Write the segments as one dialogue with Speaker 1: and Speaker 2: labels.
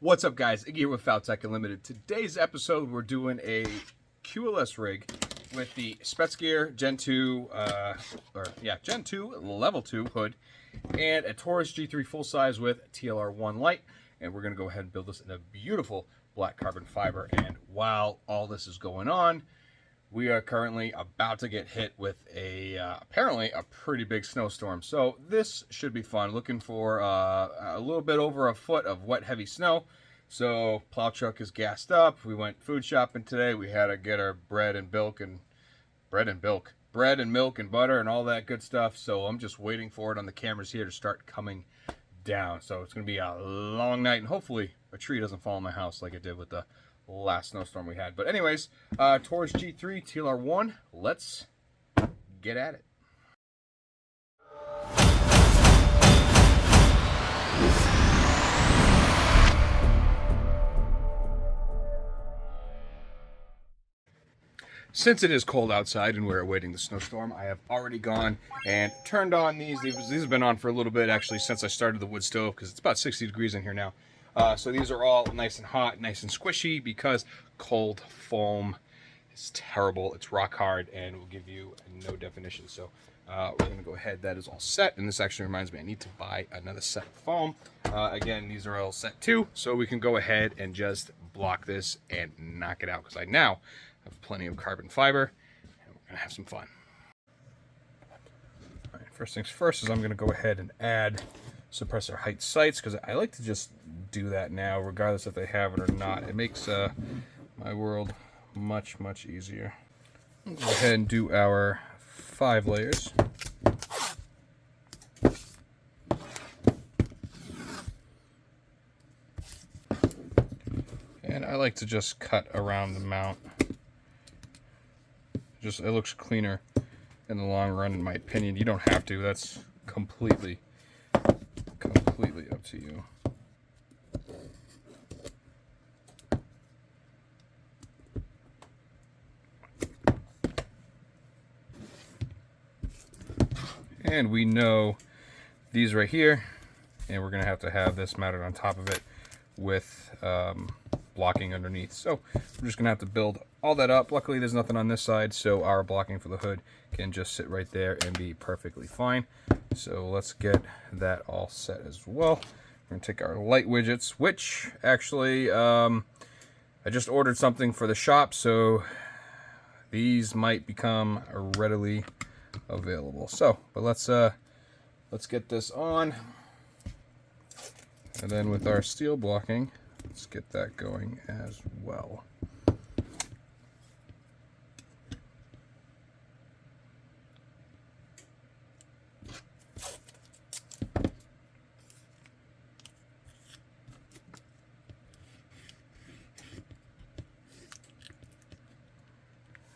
Speaker 1: What's up, guys? Iggy here with Faltacunlimited. Today's episode, we're doing a QLS rig with the Spetsgear Gen 2, Gen 2 Level 2 hood and a Taurus G3 full size with TLR 1 light. And we're going to go ahead and build this in a beautiful black carbon fiber. And while all this is going on, we are currently about to get hit with apparently a pretty big snowstorm. So this should be fun. Looking for a little bit over a foot of wet, heavy snow. So plow truck is gassed up. We went food shopping today. We had to get our bread and milk and butter and all that good stuff. So I'm just waiting for it on the cameras here to start coming down. So it's going to be a long night, and hopefully a tree doesn't fall in my house like it did with the last snowstorm we had. But anyways, Taurus G3 TLR 1, let's get at it. Since it is cold outside and we're awaiting the snowstorm, I have already gone and turned on these. These have been on for a little bit, actually, since I started the wood stove, because it's about 60 degrees in here now. So these are all nice and hot, nice and squishy, because cold foam is terrible. It's rock hard and will give you no definition. So we're going to go ahead. That is all set. And this actually reminds me, I need to buy another set of foam. Again, these are all set too. So we can go ahead and just block this and knock it out, because I now have plenty of carbon fiber and we're going to have some fun. All right, first things first is I'm going to go ahead and add suppressor height sights, because I like to just do that now regardless if they have it or not. It makes my world much easier. We'll go ahead and do our 5 layers. And I like to just cut around the mount. It looks cleaner in the long run, in my opinion. You don't have to. That's completely up to you. And we know these right here, and we're going to have this mounted on top of it with blocking underneath. So we're just going to have to build all that up. Luckily, there's nothing on this side, so our blocking for the hood can just sit right there and be perfectly fine. So let's get that all set as well. We're going to take our light widgets, which actually I just ordered something for the shop, so these might become readily available. So, but let's get this on, and then with our steel blocking, let's get that going as well.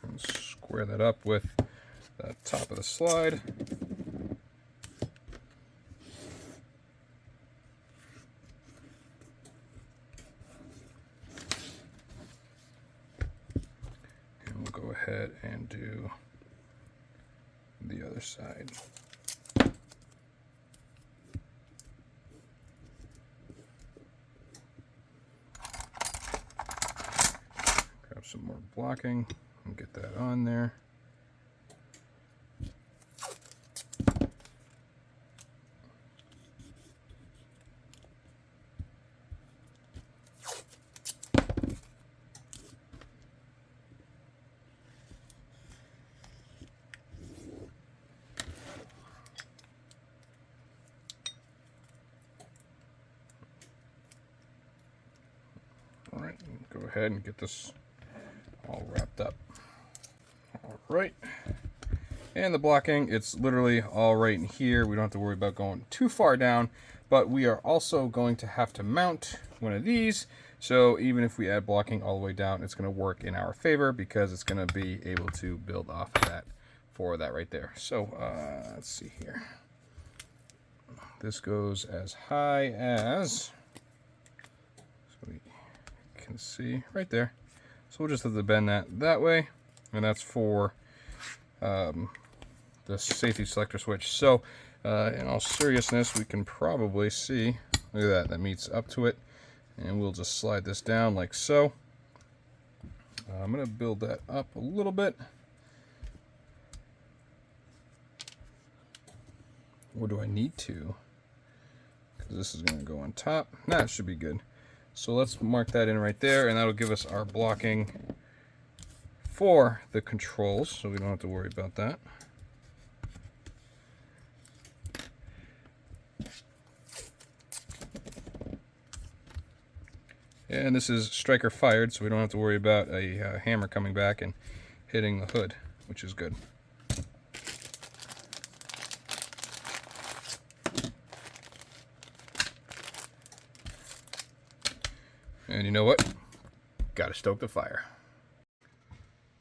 Speaker 1: And square that up with the top of the slide. And we'll go ahead and do the other side. Grab some more blocking and get that on there. Alright, go ahead and get this all wrapped up. Alright, and the blocking, it's literally all right in here. We don't have to worry about going too far down, but we are also going to have to mount one of these. So even if we add blocking all the way down, it's going to work in our favor, because it's going to be able to build off of that for that right there. So let's see here. This goes as high as, so we can see right there. So we'll just have to bend that way, and that's for the safety selector switch. So in all seriousness, we can probably see, look at that, that meets up to it. And we'll just slide this down like so. I'm going to build that up a little bit. Or do I need to? Because this is going to go on top. Nah, it should be good. So let's mark that in right there, and that'll give us our blocking for the controls, so we don't have to worry about that. And this is striker fired, so we don't have to worry about a hammer coming back and hitting the hood, which is good. And you know what? Gotta stoke the fire.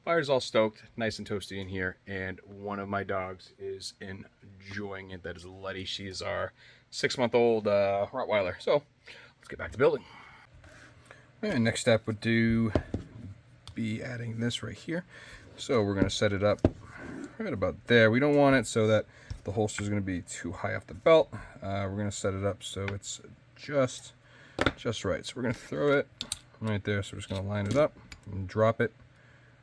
Speaker 1: Fire's all stoked, nice and toasty in here, and one of my dogs is enjoying it. That is Letty. She is our 6-month-old Rottweiler. So let's get back to building. And next step would be adding this right here. So we're going to set it up right about there. We don't want it so that the holster is going to be too high off the belt. We're going to set it up so it's just right. So we're going to throw it right there. So we're just going to line it up and drop it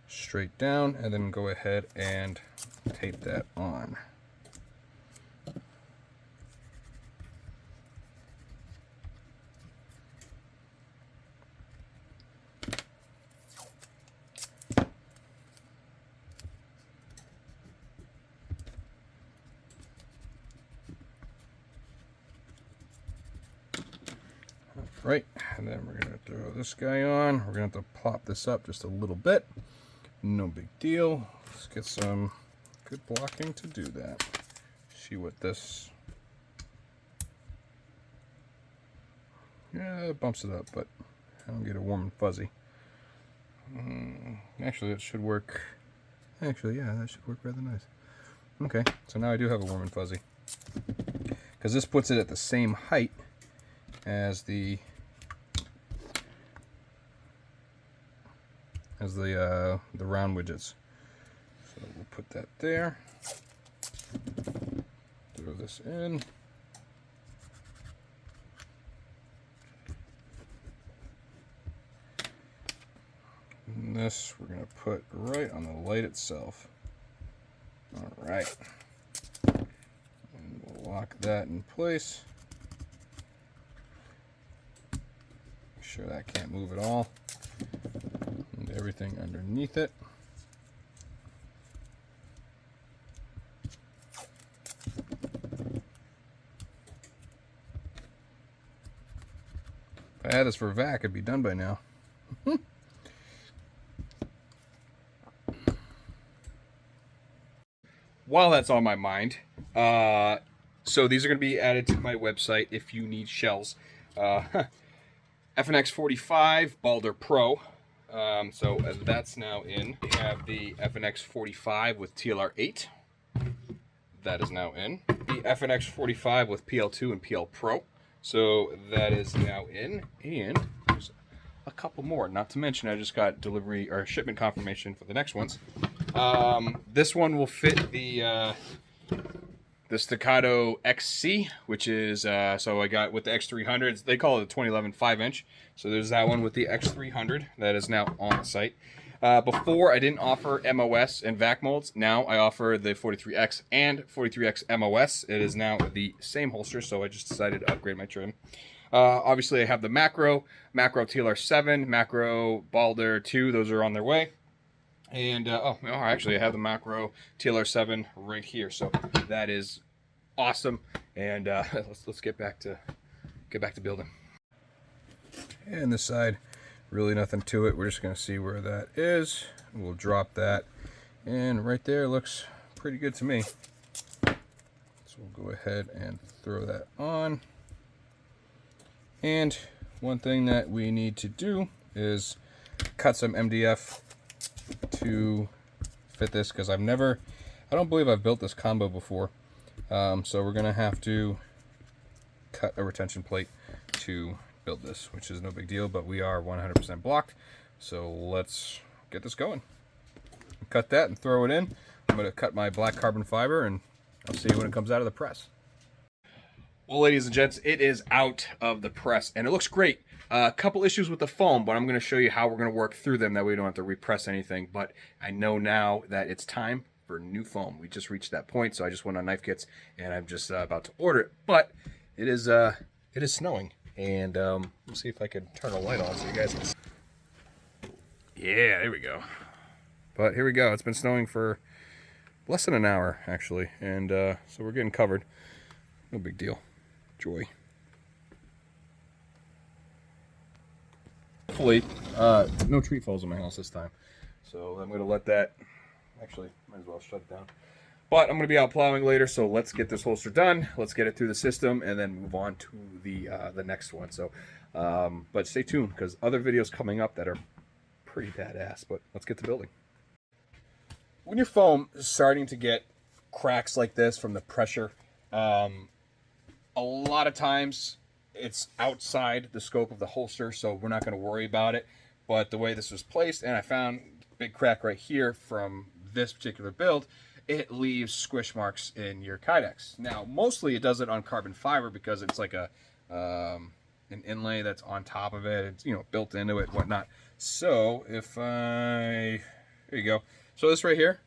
Speaker 1: straight down, and then go ahead and tape that on. Right, and then we're going to throw this guy on. We're going to have to plop this up just a little bit. No big deal. Let's get some good blocking to do that. See what this... Yeah, it bumps it up, but I don't get it warm and fuzzy. Actually, it should work. Actually, yeah, that should work rather nice. Okay, so now I do have a warm and fuzzy. Because this puts it at the same height as the round widgets. So we'll put that there. Throw this in. And this we're going to put right on the light itself. All right. And we'll lock that in place. Make sure that can't move at all. And everything underneath it. If I had this for vac, it'd be done by now. While that's on my mind, so these are going to be added to my website if you need shells. FNX 45 Balder Pro. So that's now in. We have the FNX 45 with TLR 8. That is now in. The FNX 45 with PL2 and PL Pro. So that is now in. And there's a couple more. Not to mention, I just got delivery or shipment confirmation for the next ones. This one will fit the Staccato XC, which is, so I got with the X300s, they call it a 2011 5-inch. So there's that one with the X300 that is now on the site. Before I didn't offer MOS and VAC molds. Now I offer the 43X and 43X MOS. It is now the same holster, so I just decided to upgrade my trim. Obviously I have the Macro TLR 7, Macro Balder 2, those are on their way. And actually, I have the Macro TLR 7 right here, so that is awesome. And let's get back to building. And this side, really nothing to it. We're just going to see where that is. We'll drop that, and right there looks pretty good to me. So we'll go ahead and throw that on. And one thing that we need to do is cut some MDF to fit this, because I don't believe I've built this combo before. So we're gonna have to cut a retention plate to build this, which is no big deal, but we are 100% blocked. So let's get this going. Cut that and throw it in. I'm gonna cut my black carbon fiber, and I'll see you when it comes out of the press. Well, ladies and gents, it is out of the press, and it looks great. A couple issues with the foam, but I'm going to show you how we're going to work through them. That way we don't have to repress anything. But I know now that it's time for new foam. We just reached that point, so I just went on Knife Kits, and I'm just about to order it. But it is snowing, and let's see if I can turn a light on so you guys can see. Yeah, there we go. But here we go. It's been snowing for less than an hour, actually, and so we're getting covered. No big deal. Joy. Hopefully, no tree falls in my house this time. So I'm going to let that, actually, might as well shut it down. But I'm going to be out plowing later, so let's get this holster done. Let's get it through the system and then move on to the next one. So, but stay tuned because other videos coming up that are pretty badass. But let's get to building. When your foam is starting to get cracks like this from the pressure, a lot of times it's outside the scope of the holster, so we're not going to worry about it. But the way this was placed, and I found a big crack right here from this particular build, it leaves squish marks in your Kydex. Now, mostly it does it on carbon fiber because it's like an inlay that's on top of it. It's, you know, built into it, whatnot. So if there you go. So this right here,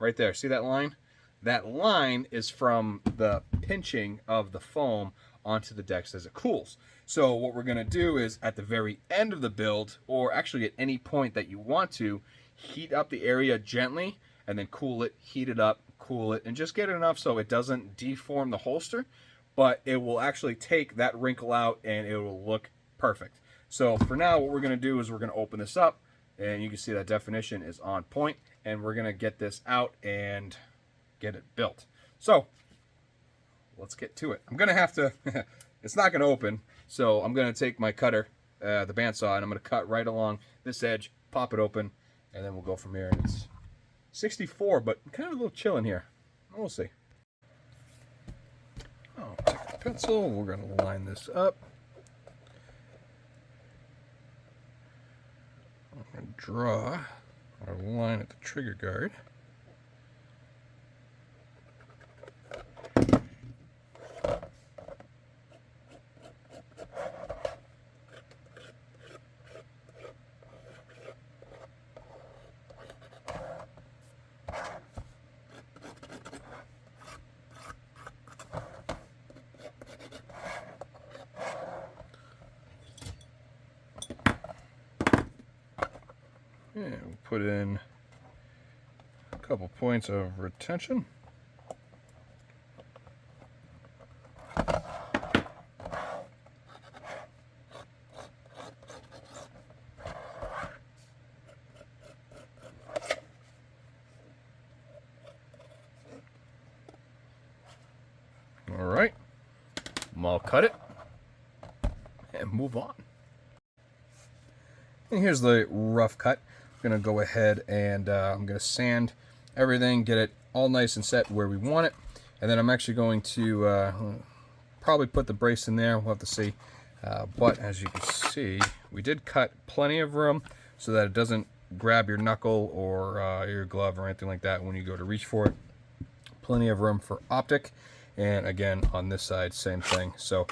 Speaker 1: right there, see that line? That line is from the pinching of the foam onto the decks as it cools. So what we're going to do is at the very end of the build, or actually at any point that you want to, heat up the area gently and then cool it, heat it up, cool it, and just get it enough so it doesn't deform the holster, but it will actually take that wrinkle out and it will look perfect. So for now, what we're going to do is we're going to open this up, and you can see that definition is on point, and we're going to get this out and get it built. So let's get to it. I'm gonna have to it's not gonna open, so I'm gonna take my cutter, the bandsaw, and I'm gonna cut right along this edge, pop it open, and then we'll go from here. And it's 64, but kind of a little chill in here. We'll see. Oh, take the pencil, we're gonna line this up. I'm gonna draw our line at the trigger guard. And we'll put in a couple points of retention. All right, I'll cut it and move on. And here's the rough cut. I'm going to go ahead and I'm going to sand everything, get it all nice and set where we want it. And then I'm actually going to probably put the brace in there. We'll have to see. But as you can see, we did cut plenty of room so that it doesn't grab your knuckle or your glove or anything like that when you go to reach for it. Plenty of room for optic. And again, on this side, same thing. So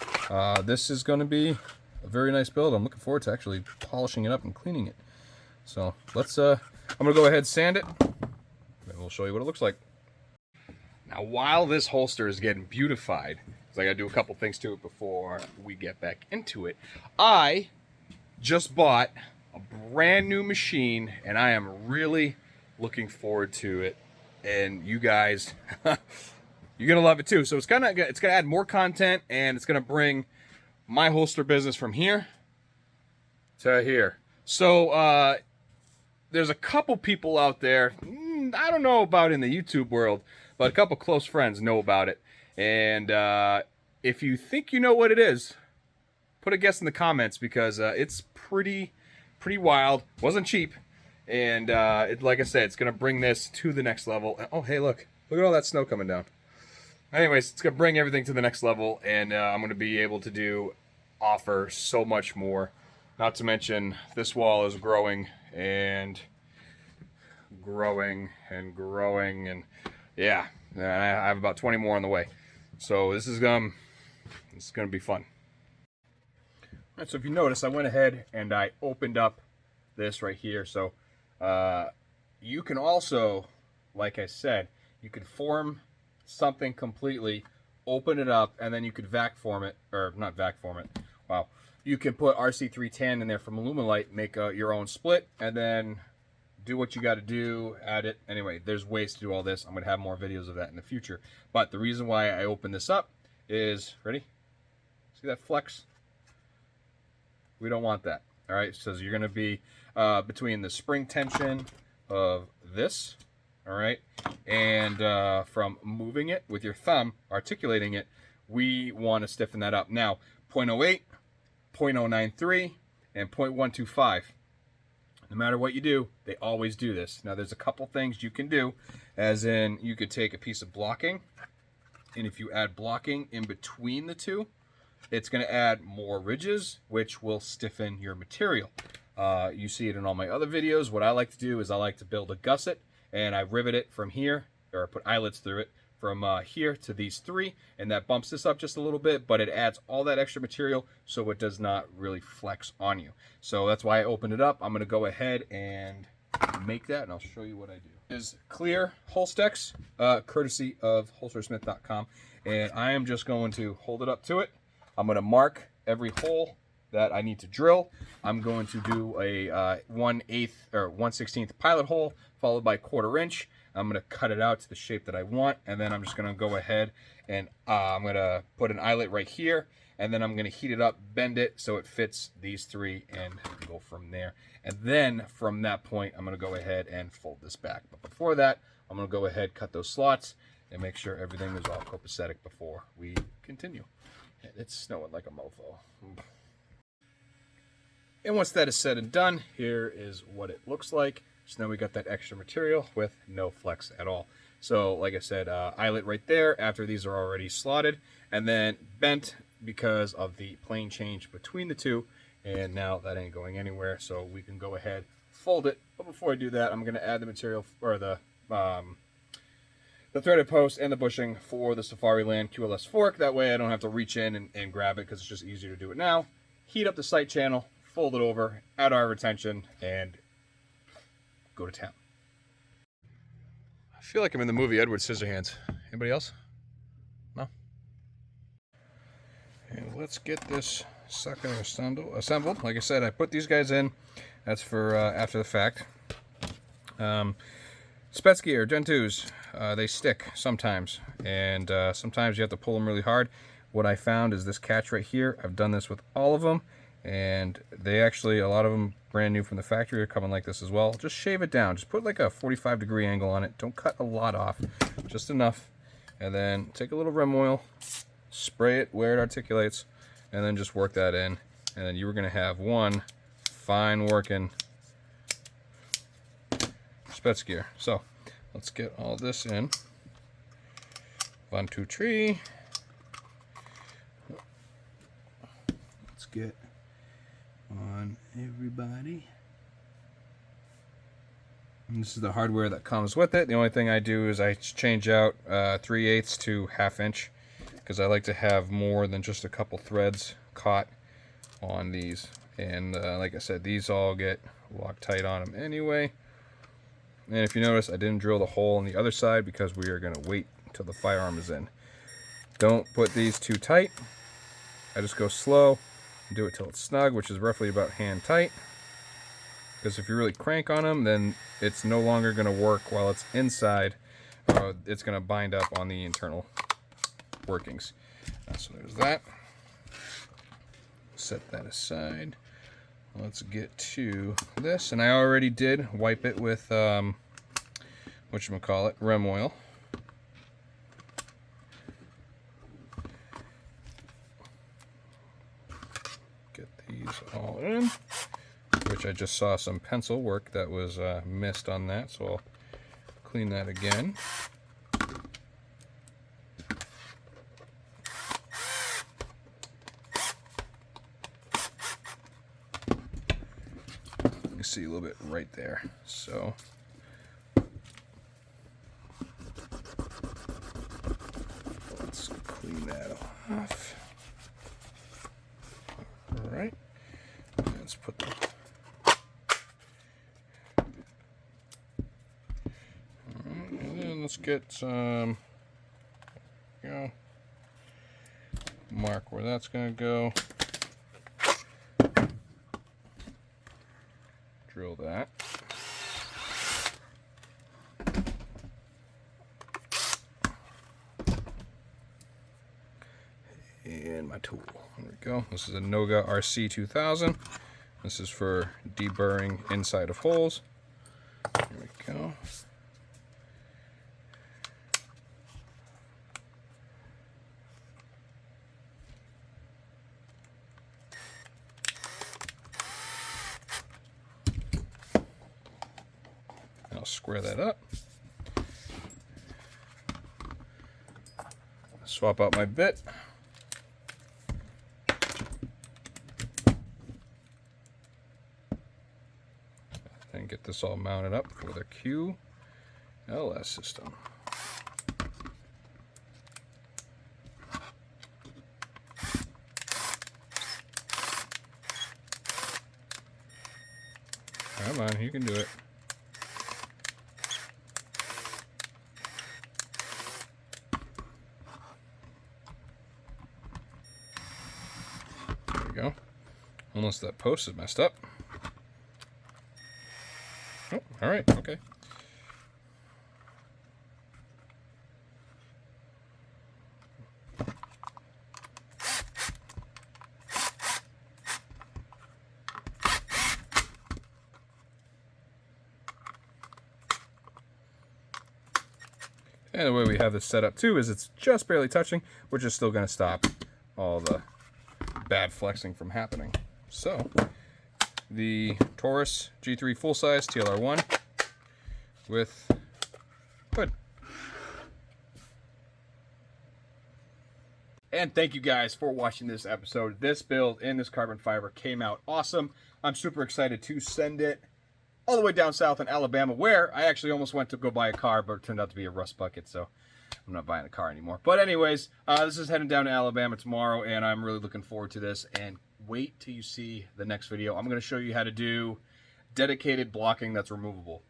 Speaker 1: this is going to be a very nice build. I'm looking forward to actually polishing it up and cleaning it. So let's, I'm going to go ahead and sand it, and we'll show you what it looks like. Now, while this holster is getting beautified, because I got to do a couple things to it before we get back into it, I just bought a brand new machine, and I am really looking forward to it. And you guys, you're going to love it too. So it's going to add more content, and it's going to bring my holster business from here to here. So there's a couple people out there, I don't know about in the YouTube world, but a couple close friends know about it. And if you think you know what it is, put a guess in the comments, because it's pretty wild. Wasn't cheap, and like I said, it's gonna bring this to the next level. Oh, hey, look at all that snow coming down. Anyways, it's gonna bring everything to the next level, and I'm gonna be able to offer so much more. Not to mention, this wall is growing and growing and growing, and yeah, I have about 20 more on the way. So this is It's going to be fun. All right, so if you notice, I went ahead and I opened up this right here. So you can also, like I said, you could form something completely, open it up, and then you could vac form it, or not vac form it. Wow. You can put RC310 in there from Alumilite, make your own split, and then do what you got to do, add it. Anyway, there's ways to do all this. I'm going to have more videos of that in the future. But the reason why I opened this up is, ready? See that flex? We don't want that. All right, so you're going to be between the spring tension of this, all right, and from moving it with your thumb, articulating it, we want to stiffen that up. Now, 0.08, 0.093, and 0.125. No matter what you do, they always do this. Now, there's a couple things you can do, as in you could take a piece of blocking, and if you add blocking in between the two, it's going to add more ridges, which will stiffen your material. You see it in all my other videos. What I like to do is I like to build a gusset, and I rivet it from here, or I put eyelets through it, from here to these three, and that bumps this up just a little bit, but it adds all that extra material so it does not really flex on you. So that's why I opened it up. I'm going to go ahead and make that, and I'll show you what I do. Is clear Holstex, courtesy of holstersmith.com, and I am just going to hold it up to it. I'm going to mark every hole that I need to drill. I'm going to do a 1/8 or 1/16 pilot hole followed by 1/4 inch. I'm going to cut it out to the shape that I want, and then I'm just going to go ahead and I'm going to put an eyelet right here, and then I'm going to heat it up, bend it so it fits these three, and go from there. And then from that point, I'm going to go ahead and fold this back. But before that, I'm going to go ahead, cut those slots, and make sure everything is all copacetic before we continue. It's snowing like a mofo. And once that is said and done, here is what it looks like. So now we got that extra material with no flex at all. So like I said, eyelet right there after these are already slotted, and then bent because of the plane change between the two. And now that ain't going anywhere, so we can go ahead, fold it. But before I do that, I'm going to add the material, or the threaded post and the bushing for the Safariland QLS fork. That way I don't have to reach in and grab it, because it's just easier to do it now. Heat up the sight channel, fold it over, add our retention, and go to town. I feel like I'm in the movie Edward Scissorhands. Anybody else? No? And let's get this sucker assembled. Like I said, I put these guys in. That's for after the fact. Spetsky or Gen 2s, they stick sometimes, and sometimes you have to pull them really hard. What I found is this catch right here. I've done this with all of them, and they actually, a lot of them brand new from the factory, are coming like this as well. Just shave it down. Just put like a 45-degree angle on it. Don't cut a lot off, just enough. And then take a little rim oil, spray it where it articulates, and then just work that in. And then you were going to have one fine working Spets gear. So let's get all this in. 1, 2, 3. Let's get on everybody. And this is the hardware that comes with it. The only thing I do is I change out 3/8 to 1/2 inch, because I like to have more than just a couple threads caught on these. And like I said, these all get locked tight on them anyway. And if you notice, I didn't drill the hole on the other side because we are going to wait until the firearm is in. Don't put these too tight. I just go slow and do it till it's snug, which is roughly about hand tight. Because if you really crank on them, then it's no longer going to work while it's inside. It's going to bind up on the internal workings. So there's that. Set that aside. Let's get to this, and I already did wipe it with whatchamacallit, rim oil. Get these all in, which I just saw some pencil work that was missed on that, so I'll clean that again. See a little bit right there, so let's clean that off. let's get some, you know, mark where that's going to go. Drill that. And my tool. There we go. This is a Noga RC 2000. This is for deburring inside of holes. There we go. I'll square that up. Swap out my bit. And get this all mounted up with a QLS system. Come on, you can do it. There we go. Unless that post is messed up. Oh, all right, okay. And the way we have this set up too is it's just barely touching, which is still going to stop all the bad flexing from happening. So the Taurus G3 full-size TLR 1 with hood. And thank you guys for watching this episode. This build in this carbon fiber came out awesome. I'm super excited to send it all the way down south in Alabama, where I actually almost went to go buy a car, but it turned out to be a rust bucket, so I'm not buying a car anymore. But anyways, this is heading down to Alabama tomorrow, and I'm really looking forward to this. And wait till you see the next video. I'm going to show you how to do dedicated blocking that's removable.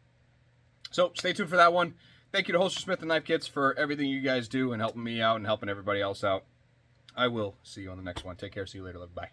Speaker 1: So stay tuned for that one. Thank you to Holster Smith and Knife Kits for everything you guys do and helping me out and helping everybody else out. I will see you on the next one. Take care. See you later. Love. Bye.